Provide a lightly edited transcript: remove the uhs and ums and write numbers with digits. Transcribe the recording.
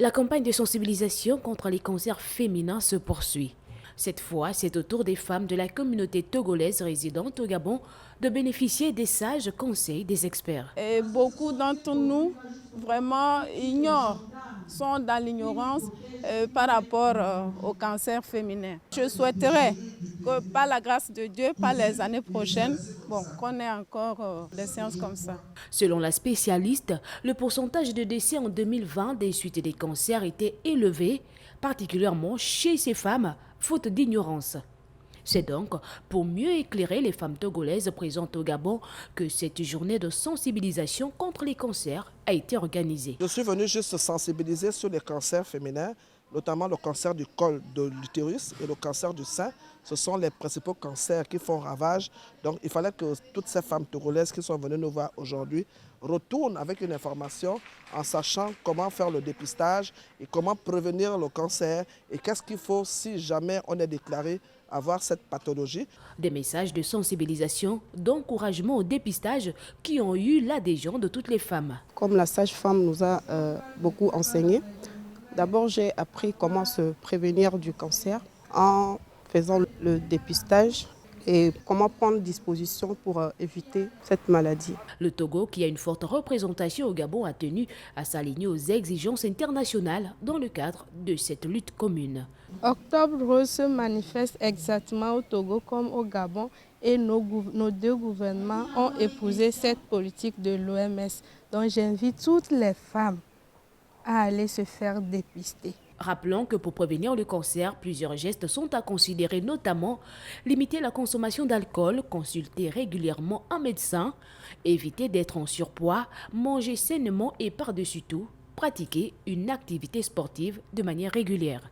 La campagne de sensibilisation contre les cancers féminins se poursuit. Cette fois, c'est au tour des femmes de la communauté togolaise résidente au Gabon de bénéficier des sages conseils des experts. Et beaucoup d'entre nous vraiment ignorent, sont dans l'ignorance par rapport au cancer féminin. Je souhaiterais que par la grâce de Dieu, par les années prochaines, qu'on ait encore des séances comme ça. Selon la spécialiste, le pourcentage de décès en 2020 des suites des cancers était élevé, particulièrement chez ces femmes, faute d'ignorance. C'est donc pour mieux éclairer les femmes togolaises présentes au Gabon que cette journée de sensibilisation contre les cancers a été organisée. Je suis venu juste sensibiliser sur les cancers féminins, notamment le cancer du col de l'utérus et le cancer du sein. Ce sont les principaux cancers qui font ravage. Donc il fallait que toutes ces femmes togolaises qui sont venues nous voir aujourd'hui retournent avec une information en sachant comment faire le dépistage et comment prévenir le cancer et qu'est-ce qu'il faut si jamais on est déclaré avoir cette pathologie. Des messages de sensibilisation, d'encouragement au dépistage qui ont eu l'adhésion de toutes les femmes. Comme la sage-femme nous a beaucoup enseigné, d'abord j'ai appris comment se prévenir du cancer en faisant le dépistage et comment prendre disposition pour éviter cette maladie. Le Togo, qui a une forte représentation au Gabon, a tenu à s'aligner aux exigences internationales dans le cadre de cette lutte commune. Octobre Rose se manifeste exactement au Togo comme au Gabon et nos deux gouvernements ont épousé cette politique de l'OMS. Donc j'invite toutes les femmes à aller se faire dépister. Rappelons que pour prévenir le cancer, plusieurs gestes sont à considérer, notamment limiter la consommation d'alcool, consulter régulièrement un médecin, éviter d'être en surpoids, manger sainement et par-dessus tout, pratiquer une activité sportive de manière régulière.